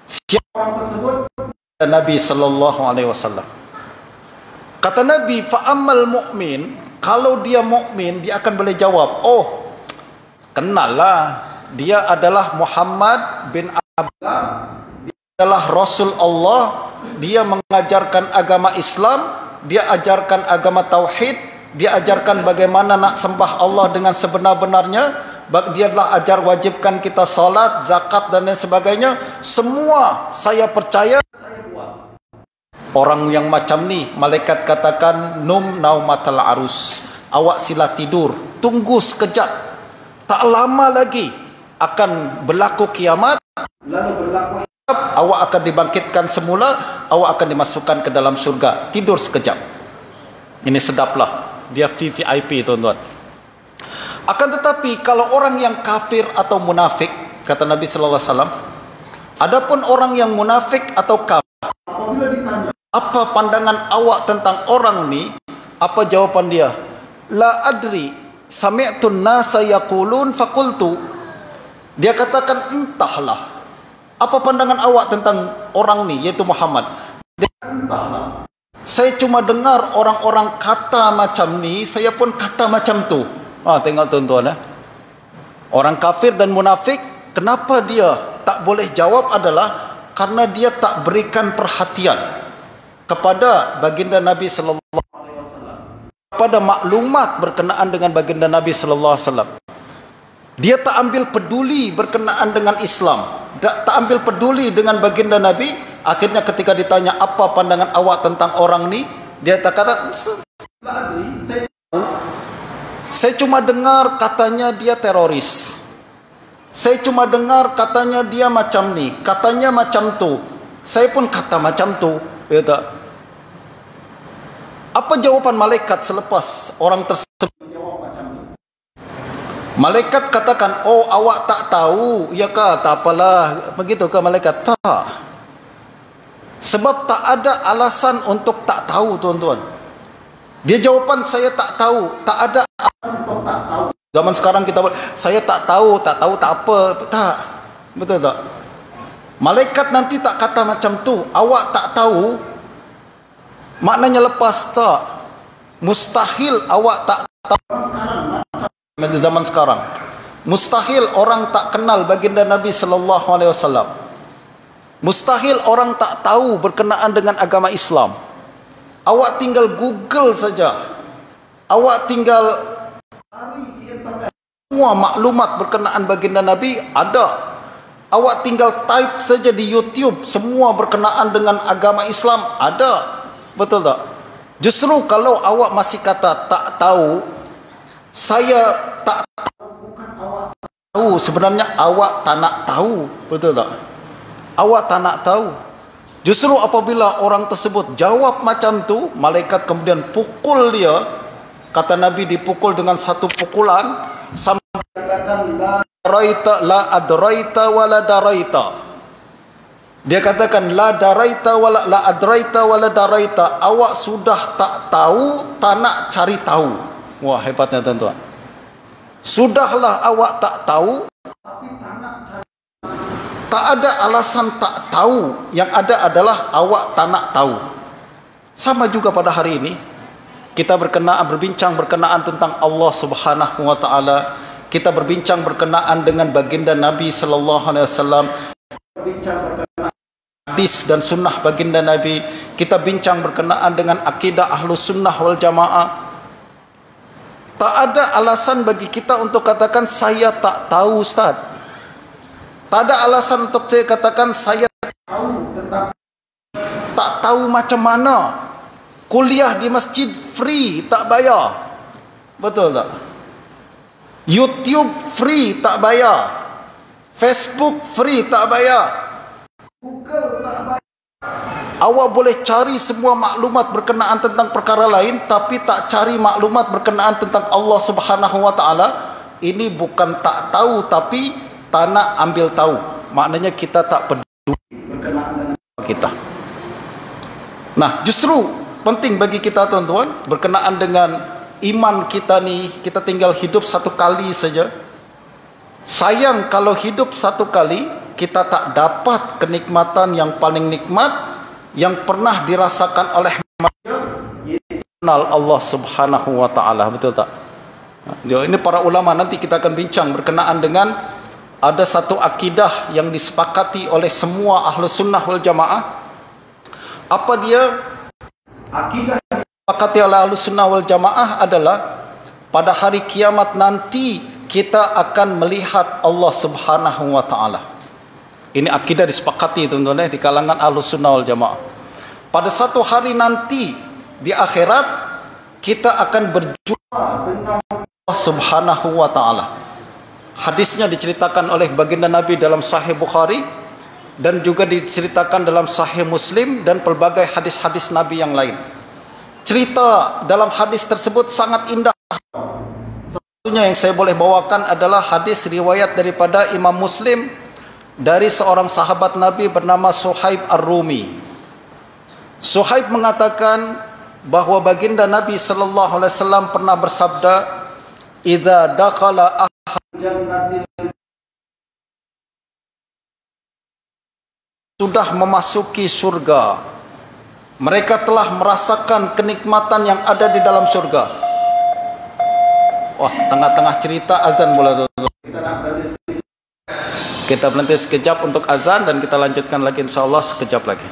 Siapa orang tersebut? Nabi sallallahu alaihi wasallam. Kata Nabi, fa ammal mu'min, kalau dia mukmin dia akan boleh jawab, oh, kenallah, dia adalah Muhammad bin Abdullah, dia adalah Rasul Allah, dia mengajarkan agama Islam, dia ajarkan agama tauhid, dia ajarkan bagaimana nak sembah Allah dengan sebenar-benarnya, dia telah ajar wajibkan kita salat, zakat dan lain sebagainya. Semua saya percaya, saya buat. Orang yang macam ni malaikat katakan num naumatal arus, awak sila tidur, tunggu sekejap, tak lama lagi akan berlaku kiamat, lalu berlaku hisab, awak akan dibangkitkan semula, awak akan dimasukkan ke dalam surga. Tidur sekejap. Ini sedaplah, dia VVIP tuan-tuan. Akan tetapi kalau orang yang kafir atau munafik, kata Nabi sallallahu alaihi wasallam, adapun orang yang munafik atau kafir, apabila ditanya, apa pandangan awak tentang orang ni? Apa jawapan dia? La adri, sami'tun nasa yaqulun faqultu. Dia katakan, entahlah. Apa pandangan awak tentang orang ni, yaitu Muhammad? Dia kata, entahlah. Saya cuma dengar orang-orang kata macam ni, saya pun kata macam tu. Tengok tuan-tuan. Orang kafir dan munafik, kenapa dia tak boleh jawab adalah karena dia tak berikan perhatian kepada baginda Nabi sallallahu alaihi wasallam, kepada maklumat berkenaan dengan baginda Nabi sallallahu alaihi wasallam. Dia tak ambil peduli berkenaan dengan Islam, tak ambil peduli dengan baginda Nabi. Akhirnya ketika ditanya apa pandangan awak tentang orang ni, dia tak kata, saya cuma dengar katanya dia teroris. Saya cuma dengar katanya dia macam ni, katanya macam tu. Saya pun kata macam tu. Ya tak? Apa jawapan malaikat selepas orang tersebut jawab macam ni? Malaikat katakan, oh awak tak tahu. Ya kah? Tak apalah. Begitu ke malaikat? Tak. Sebab tak ada alasan untuk tak tahu, tuan-tuan. Dia jawapan, saya tak tahu. Tak ada alasan untuk tak tahu. Zaman sekarang kita saya tak tahu tak apa. Tak. Betul tak? Malaikat nanti tak kata macam tu. Awak tak tahu, maknanya lepas tak. Mustahil awak tak tahu. Zaman sekarang mustahil orang tak kenal baginda Nabi sallallahu alaihi wasallam. Mustahil orang tak tahu berkenaan dengan agama Islam. Awak tinggal Google saja. Awak tinggal cari di internet, semua maklumat berkenaan baginda Nabi ada. Awak tinggal type saja di YouTube, semua berkenaan dengan agama Islam ada. Betul tak? Justru kalau awak masih kata tak tahu, saya tak tahu, bukan awak tak tahu, sebenarnya awak tak nak tahu. Betul tak? Awak tak nak tahu. Justru apabila orang tersebut jawab macam tu, malaikat kemudian pukul dia. Kata Nabi, dipukul dengan satu pukulan sampai katakan la daraita la adraita wala daraita. Dia katakan la daraita wala la adraita wala daraita. Awak sudah tak tahu, tak nak cari tahu. Wah, hebatnya tuan-tuan. Sudahlah awak tak tahu, tapi tak nak cari. Tak ada alasan tak tahu. Yang ada adalah awak tak nak tahu. Sama juga pada hari ini, kita berbincang berkenaan tentang Allah Subhanahu wa taala. Kita berbincang berkenaan dengan baginda Nabi sallallahu alaihi wasallam. Berbincang berkenaan hadis dan sunnah baginda Nabi. Kita bincang berkenaan dengan akidah Ahlus Sunnah wal Jamaah. Tak ada alasan bagi kita untuk katakan saya tak tahu, Ustaz. Tak ada alasan untuk saya katakan saya tahu tentang, tak tahu macam mana. Kuliah di masjid free, tak bayar. Betul tak? YouTube free, tak bayar. Facebook free, tak bayar. Google tak bayar. Awak boleh cari semua maklumat berkenaan tentang perkara lain, tapi tak cari maklumat berkenaan tentang Allah Subhanahu wa taala. Ini bukan tak tahu, tapi tak nak ambil tahu. Maknanya kita tak peduli berkenaan dengan kita. Nah, justru penting bagi kita, tuan-tuan, berkenaan dengan iman kita ni. Kita tinggal hidup satu kali saja. Sayang kalau hidup satu kali kita tak dapat kenikmatan yang paling nikmat yang pernah dirasakan oleh manusia, yaitu kenal Allah Subhanahu wa taala. Betul tak? Ini para ulama nanti kita akan bincang berkenaan dengan ada satu akidah yang disepakati oleh semua ahlu sunnah wal jamaah. Apa dia? Akidah yang disepakati oleh ahlu sunnah wal jamaah adalah pada hari kiamat nanti kita akan melihat Allah Subhanahu wa taala. Ini akidah disepakati, tuan-tuan, di kalangan ahlu sunnah wal jamaah. Pada satu hari nanti di akhirat kita akan berjumpa dengan Allah Subhanahu wa taala. Hadisnya diceritakan oleh baginda Nabi dalam Sahih Bukhari dan juga diceritakan dalam Sahih Muslim dan pelbagai hadis-hadis Nabi yang lain. Cerita dalam hadis tersebut sangat indah. yang saya boleh bawakan adalah hadis riwayat daripada Imam Muslim dari seorang sahabat Nabi bernama Suhaib Ar-Rumi. Suhaib mengatakan bahawa baginda Nabi sallallahu alaihi wasallam pernah bersabda, "Idza dakhala ahadul jannati," sudah memasuki surga, mereka telah merasakan kenikmatan yang ada di dalam surga. Wah, tengah-tengah cerita azan pula. Kita berhenti sekejap untuk azan dan kita lanjutkan lagi insyaallah sekejap lagi.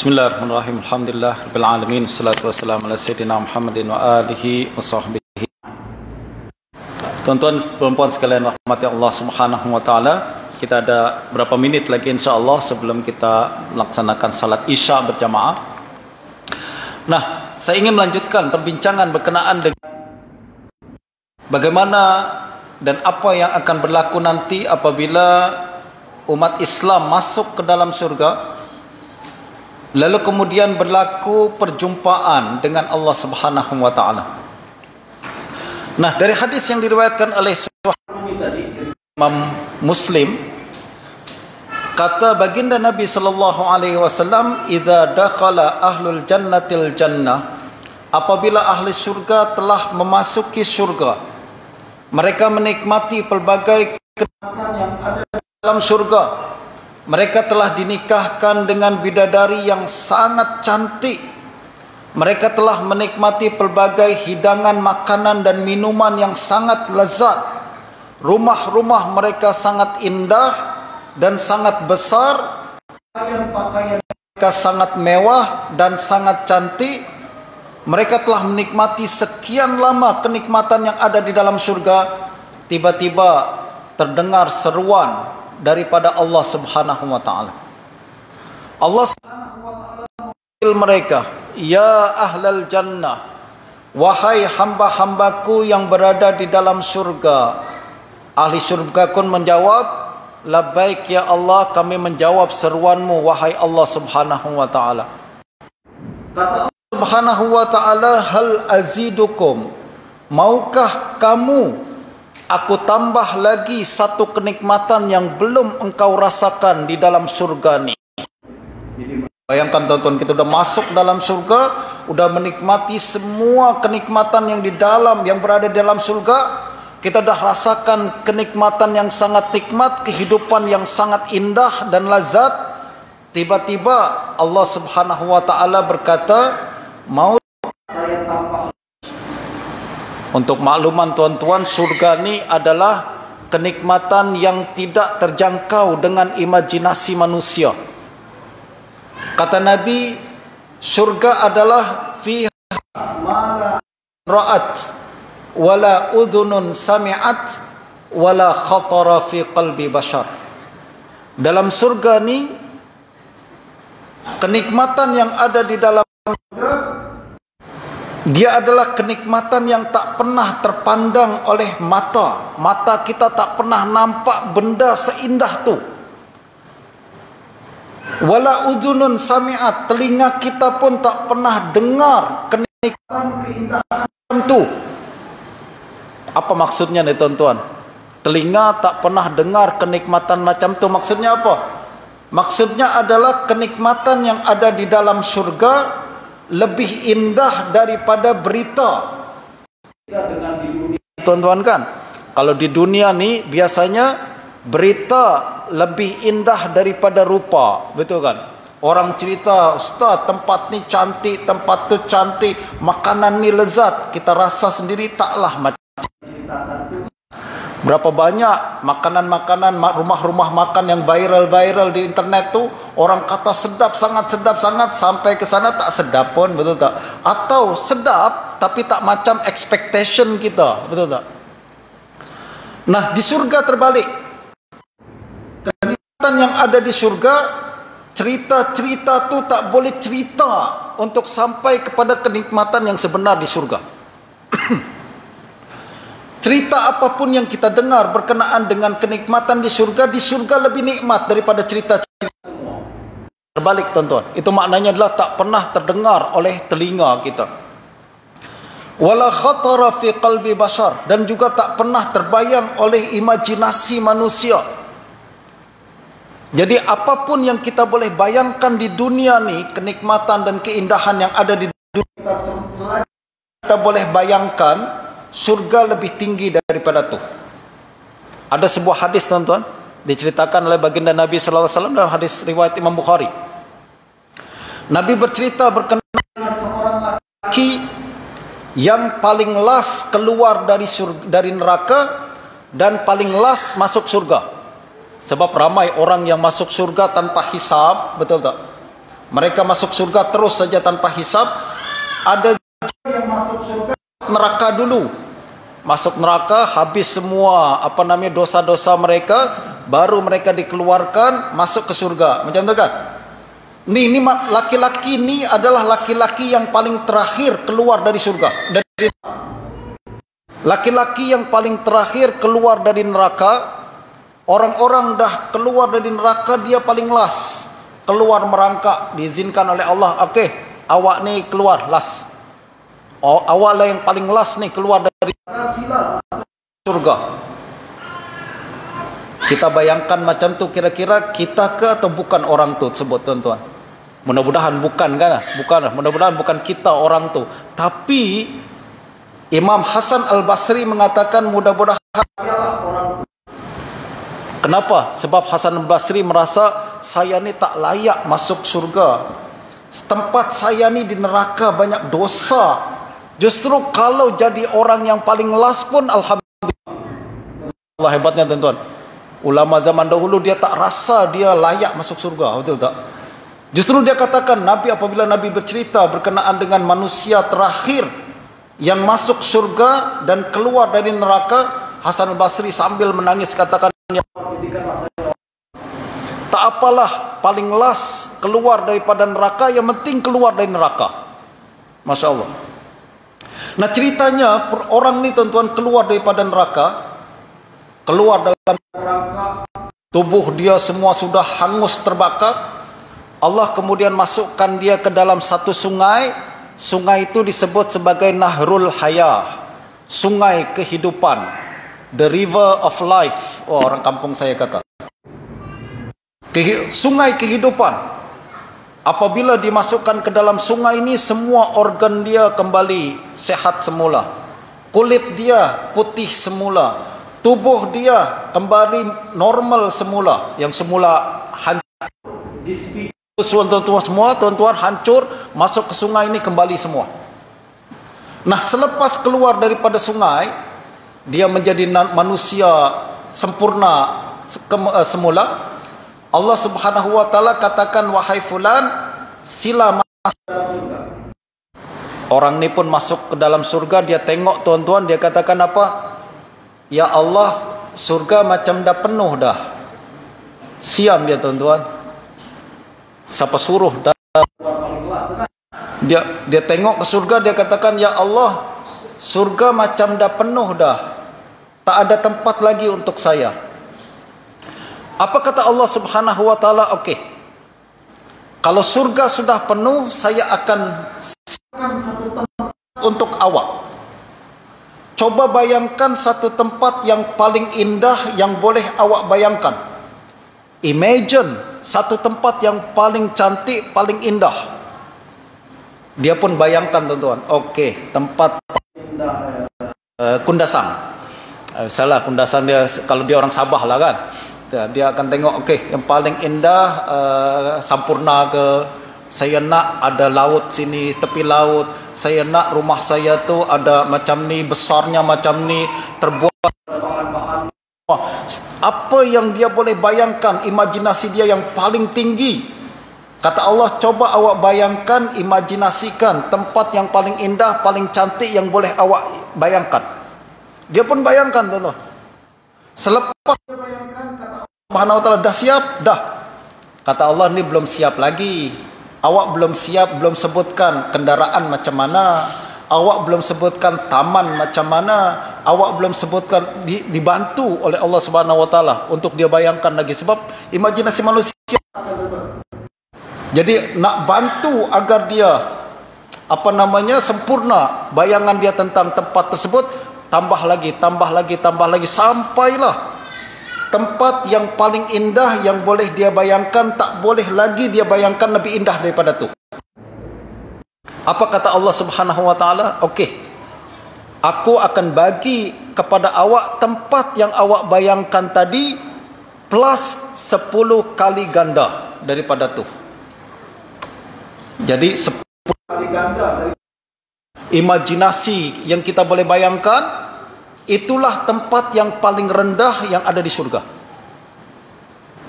Bismillahirrahmanirrahim. Alhamdulillah rabbil alamin. Wassalatu wassalamu ala sayyidina Muhammadin wa alihi wa sahbihi. Tuan-tuan perempuan sekalian rahmati Allah Subhanahu wa taala, kita ada berapa minit lagi insyaallah sebelum kita melaksanakan salat Isya berjamaah. Nah, saya ingin melanjutkan perbincangan berkenaan dengan bagaimana dan apa yang akan berlaku nanti apabila umat Islam masuk ke dalam surga, lalu kemudian berlaku perjumpaan dengan Allah Subhanahu wa taala. Nah, dari hadis yang diriwayatkan oleh Imam Muslim, Kata baginda Nabi sallallahu alaihi wasallam, "Idza dakhala ahlul jannatil jannah," apabila ahli syurga telah memasuki syurga, mereka menikmati pelbagai kenikmatan yang ada dalam syurga. Mereka telah dinikahkan dengan bidadari yang sangat cantik. Mereka telah menikmati pelbagai hidangan makanan dan minuman yang sangat lezat. Rumah-rumah mereka sangat indah dan sangat besar. Pakaian-pakaian mereka sangat mewah dan sangat cantik. Mereka telah menikmati sekian lama kenikmatan yang ada di dalam surga. Tiba-tiba terdengar seruan daripada Allah Subhanahu wa taala. Allah Subhanahu wa taala memanggil mereka, "Ya ahlal jannah, wahai hamba-hambaku yang berada di dalam surga." Ahli surga pun menjawab, "Labbaik ya Allah, kami menjawab seruanmu wahai Allah Subhanahu wa taala." Kata Allah Subhanahu wa taala, "Hal azidukum, maukah kamu aku tambah lagi satu kenikmatan yang belum engkau rasakan di dalam surga ni?" Jadi bayangkan tuan-tuan, kita sudah masuk dalam surga, sudah menikmati semua kenikmatan yang di dalam, yang berada di dalam surga. Kita dah rasakan kenikmatan yang sangat nikmat, kehidupan yang sangat indah dan lazat. Tiba-tiba Allah Subhanahu wa taala berkata, "Mau saya tambah." Untuk makluman tuan-tuan, surga ni adalah kenikmatan yang tidak terjangkau dengan imajinasi manusia. Kata Nabi, surga adalah fiha ma ra'at wala udhunun sami'at wala khatara fi qalbi bashar. Dalam surga ni, kenikmatan yang ada di dalam surga, dia adalah kenikmatan yang tak pernah terpandang oleh mata. Mata kita tak pernah nampak benda seindah tu. Wala udhunun sami'at, telinga kita pun tak pernah dengar kenikmatan keindahan tu. Apa maksudnya nih tuan-tuan? Telinga tak pernah dengar kenikmatan macam tu. Maksudnya apa? Maksudnya adalah kenikmatan yang ada di dalam surga lebih indah daripada berita. Dengan di dunia, tuan-tuan kan? Kalau di dunia ni biasanya berita lebih indah daripada rupa, betul kan? Orang cerita, "Ustaz, tempat ni cantik, tempat tu cantik, makanan ni lezat." Kita rasa sendiri taklah macam. Berapa banyak makanan-makanan, rumah-rumah makan yang viral di internet tu, orang kata sedap sangat, sampai ke sana tak sedap pun, betul tak? Atau sedap tapi tak macam expectation kita, betul tak? Nah, di surga terbalik. Kenikmatan yang ada di surga, cerita-cerita tu tak boleh cerita untuk sampai kepada kenikmatan yang sebenar di surga. Cerita apapun yang kita dengar berkenaan dengan kenikmatan di surga lebih nikmat daripada cerita-cerita semua. Terbalik tuan-tuan. Itu maknanya adalah tak pernah terdengar oleh telinga kita. Wala khatara fi qalbi bashar, dan juga tak pernah terbayang oleh imajinasi manusia. Jadi apapun yang kita boleh bayangkan di dunia ni, kenikmatan dan keindahan yang ada di dunia, kita boleh bayangkan surga lebih tinggi daripada itu. Ada sebuah hadis tuan-tuan, diceritakan oleh baginda Nabi sallallahu alaihi wasallam dalam hadis riwayat Imam Bukhari. Nabi bercerita berkenaan seorang laki yang paling last keluar dari neraka dan paling last masuk surga. Sebab ramai orang yang masuk surga tanpa hisab, betul tak? Mereka masuk surga terus saja tanpa hisab. Ada yang masuk surga neraka dulu, masuk neraka, habis semua dosa-dosa mereka, baru mereka dikeluarkan masuk ke surga. Macam tu kan? Ini laki-laki ni adalah laki-laki yang paling terakhir keluar dari surga. Laki-laki yang paling terakhir keluar dari neraka. Orang-orang dah keluar dari neraka, dia paling last keluar merangkak, diizinkan oleh Allah. Okey, awak ni keluar last. Awak lah yang paling last ni keluar dari surga. Kita bayangkan macam tu, kira-kira kita ke atau bukan orang tu tersebut, tuan-tuan? Mudah-mudahan bukan kan? Bukan, mudah-mudahan bukan kita orang tu. Tapi Imam Hasan Al-Basri mengatakan mudah-mudahan orang tu. Kenapa? Sebab Hasan Al-Basri merasa saya ni tak layak masuk surga. Tempat saya ni di neraka banyak dosa. Justru kalau jadi orang yang paling last pun alhamdulillah. Allah hebatnya, tuan-tuan. Ulama zaman dahulu dia tak rasa dia layak masuk surga, betul tak? Justru dia katakan, Nabi apabila Nabi bercerita berkenaan dengan manusia terakhir yang masuk surga dan keluar dari neraka, Hasan Al-Basri sambil menangis katakan, ya Allah, tak apalah paling last keluar daripada neraka, yang penting keluar dari neraka. Masya Allah. Nah, ceritanya orang ni, tuan-tuan, keluar daripada neraka, keluar dalam neraka, tubuh dia semua sudah hangus terbakar. Allah kemudian masukkan dia ke dalam satu sungai. Sungai itu disebut sebagai Nahrul Hayah, sungai kehidupan, the river of life. Oh, orang kampung saya kata sungai kehidupan. Apabila dimasukkan ke dalam sungai ini, semua organ dia kembali sehat semula. Kulit dia putih semula. Tubuh dia kembali normal semula. Yang semula hancur, tuan-tuan semua, tuan-tuan, hancur, masuk ke sungai ini kembali semua. Nah, selepas keluar daripada sungai, dia menjadi manusia sempurna semula. Allah Subhanahu wa taala katakan, wahai fulan, sila masuk dalam surga. Orang ni pun masuk ke dalam surga. Dia tengok, tuan-tuan, dia katakan apa? Ya Allah, surga macam dah penuh dah. Siam dia, tuan-tuan. Siapa suruh dah? Dia tengok ke surga, dia katakan, ya Allah, surga macam dah penuh dah. Tak ada tempat lagi untuk saya. Apa kata Allah Subhanahu wa taala? Okey, kalau surga sudah penuh, saya akan siapkan satu tempat untuk awak. Coba bayangkan satu tempat yang paling indah yang boleh awak bayangkan. Imagine satu tempat yang paling cantik, paling indah. Dia pun bayangkan, tuan-tuan. Okey, tempat paling indah, Kundasang. Salah, Kundasang dia, kalau dia orang Sabah lah kan. Dia akan tengok, okey, yang paling indah Sampurna ke, saya nak ada laut sini, tepi laut, saya nak rumah saya tu ada macam ni, besarnya macam ni, terbuat bahan-bahan. Apa yang dia boleh bayangkan, imajinasi dia yang paling tinggi. Kata Allah, coba awak bayangkan, imajinasikan tempat yang paling indah, paling cantik yang boleh awak bayangkan. Dia pun bayangkan, tuan-tuan. Selepas dia bayangkan, kata Allah Subhanahu wa taala, dah siap? Dah. Kata Allah, ni belum siap lagi. Awak belum siap, belum sebutkan kendaraan macam mana. Awak belum sebutkan taman macam mana. Awak belum sebutkan, dibantu oleh Allah Subhanahu wa taala untuk dia bayangkan lagi. Sebab imajinasi manusia, jadi nak bantu agar dia sempurna bayangan dia tentang tempat tersebut. Tambah lagi, sampailah tempat yang paling indah yang boleh dia bayangkan. Tak boleh lagi dia bayangkan lebih indah daripada tu. Apa kata Allah Subhanahu wa taala? Okey, aku akan bagi kepada awak tempat yang awak bayangkan tadi plus 10 kali ganda daripada tu. Jadi 10 kali ganda dari imajinasi yang kita boleh bayangkan. Itulah tempat yang paling rendah yang ada di surga.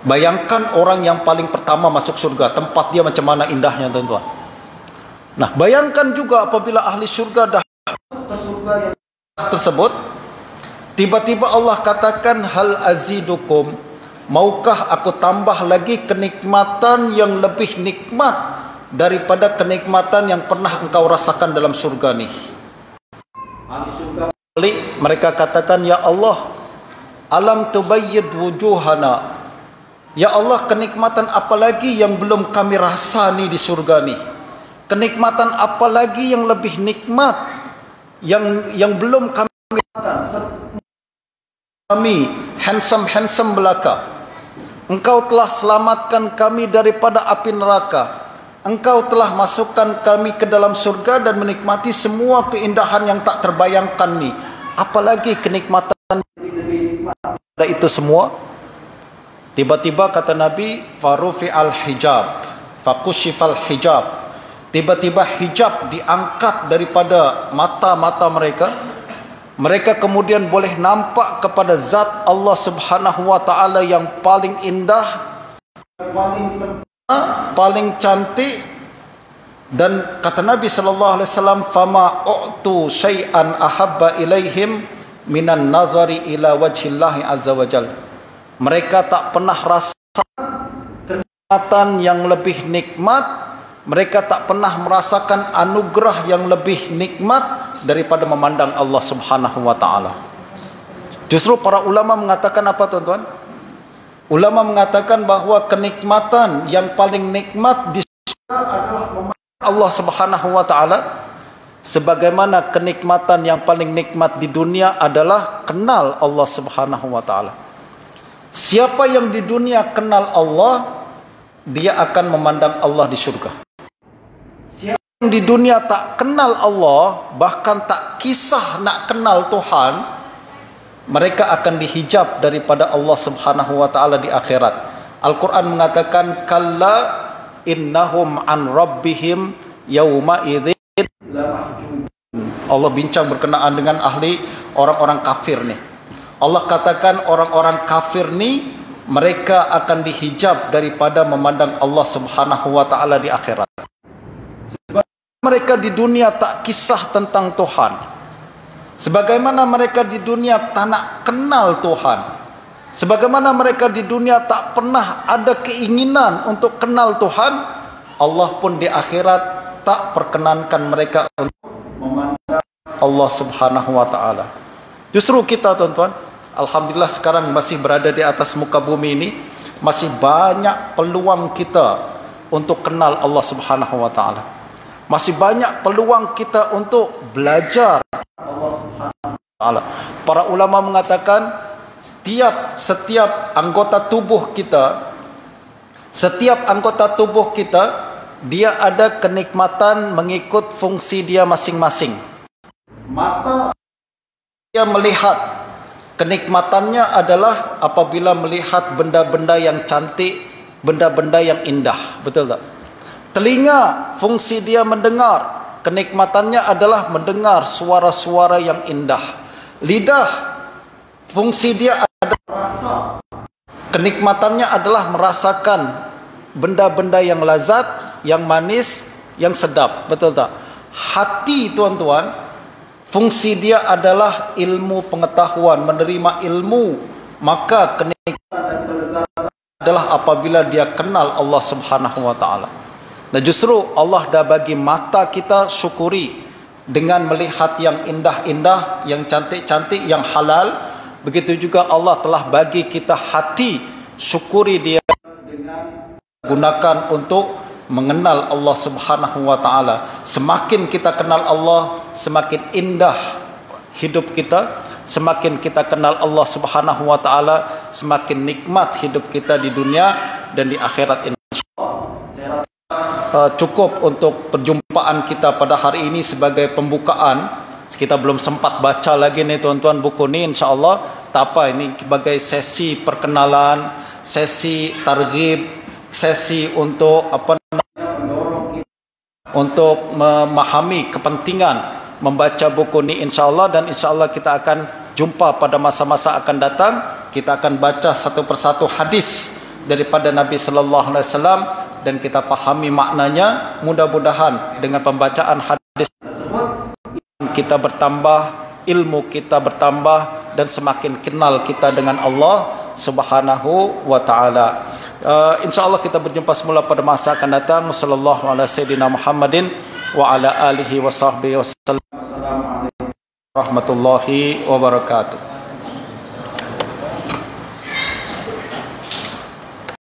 Bayangkan orang yang paling pertama masuk surga, tempat dia macam mana indahnya, tuan-tuan. Nah, bayangkan juga apabila ahli surga dah masuk ke surga yang tersebut, tiba-tiba Allah katakan, hal azidukum, maukah aku tambah lagi kenikmatan yang lebih nikmat daripada kenikmatan yang pernah engkau rasakan dalam surga ni. Ahli surga mereka katakan, ya Allah, alam tubayyid wujuhana. Ya Allah, kenikmatan apa lagi yang belum kami rasa ni di surga ni? Kenikmatan apa lagi yang lebih nikmat yang belum kami handsome belaka. Engkau telah selamatkan kami daripada api neraka. Engkau telah masukkan kami ke dalam surga dan menikmati semua keindahan yang tak terbayangkan ni. Apalagi kenikmatan itu semua. Tiba-tiba kata Nabi, farufi al-hijab, fakushifal hijab. Tiba-tiba hijab diangkat daripada mata-mata mereka. Mereka kemudian boleh nampak kepada zat Allah Subhanahu wa taala yang paling indah, paling sempurna, paling cantik. Dan kata Nabi sallallahu alaihi wasallam, fama u'tu syai'an ahabba ilaihim minan nazari ila wajhillahi azza wajal. Mereka tak pernah rasa kenikmatan yang lebih nikmat, mereka tak pernah merasakan anugerah yang lebih nikmat daripada memandang Allah Subhanahu wa taala. Justru para ulama mengatakan apa, tuan-tuan? Ulama mengatakan bahawa kenikmatan yang paling nikmat di surga adalah memandang Allah Subhanahu wa taala, sebagaimana kenikmatan yang paling nikmat di dunia adalah kenal Allah Subhanahu wa taala. Siapa yang di dunia kenal Allah, dia akan memandang Allah di surga. Di dunia tak kenal Allah, bahkan tak kisah nak kenal Tuhan, mereka akan dihijab daripada Allah Subhanahu wa taala di akhirat. Al-Quran mengatakan, kalla innahum an rabbihim yauma idzin lamahjubun. Allah bincang berkenaan dengan ahli orang-orang kafir ni. Allah katakan orang-orang kafir ni mereka akan dihijab daripada memandang Allah Subhanahu wa taala di akhirat. Mereka di dunia tak kisah tentang Tuhan, sebagaimana mereka di dunia tak nak kenal Tuhan, sebagaimana mereka di dunia tak pernah ada keinginan untuk kenal Tuhan, Allah pun di akhirat tak perkenankan mereka untuk memandang Allah Subhanahu wa taala. Justru kita, tuan-tuan, alhamdulillah sekarang masih berada di atas muka bumi ini, masih banyak peluang kita untuk kenal Allah Subhanahu wa taala. Masih banyak peluang kita untuk belajar Allah Subhanahu wa taala. Para ulama mengatakan setiap anggota tubuh kita, dia ada kenikmatan mengikut fungsi dia masing-masing. Mata dia melihat, kenikmatannya adalah apabila melihat benda-benda yang cantik, benda-benda yang indah, betul tak? Telinga, fungsi dia mendengar, kenikmatannya adalah mendengar suara-suara yang indah. Lidah, fungsi dia adalah rasa, kenikmatannya adalah merasakan benda-benda yang lazat, yang manis, yang sedap, betul tak? Hati, tuan-tuan, fungsi dia adalah ilmu pengetahuan, menerima ilmu. Maka kenikmatan dan kelezatan adalah apabila dia kenal Allah Subhanahu wa taala. Nah, justru Allah dah bagi mata kita, syukuri dengan melihat yang indah-indah, yang cantik-cantik, yang halal. Begitu juga Allah telah bagi kita hati, syukuri dia dengan gunakan untuk mengenal Allah Subhanahu wa taala. Semakin kita kenal Allah, semakin indah hidup kita. Semakin kita kenal Allah Subhanahu wa taala, semakin nikmat hidup kita di dunia dan di akhirat, insyaallah. Saya rasa cukup untuk perjumpaan kita pada hari ini sebagai pembukaan. Kita belum sempat baca lagi nih, tuan-tuan, buku ni, insya-Allah. Tak apa, ini sebagai sesi perkenalan, sesi targhib, sesi untuk mendorong kita untuk memahami kepentingan membaca buku ni, insya-Allah. Dan insya-Allah kita akan jumpa pada masa-masa akan datang. Kita akan baca satu persatu hadis daripada Nabi sallallahu alaihi wasallam dan kita fahami maknanya. Mudah-mudahan dengan pembacaan hadis tersebut kita bertambah, ilmu kita bertambah, dan semakin kenal kita dengan Allah Subhanahu wa taala. Insyaallah kita berjumpa semula pada masa akan datang. Sallallahu ala sayyidina Muhammadin wa ala alihi wa sahbihi wasallam. Assalamualaikum warahmatullahi wabarakatuh.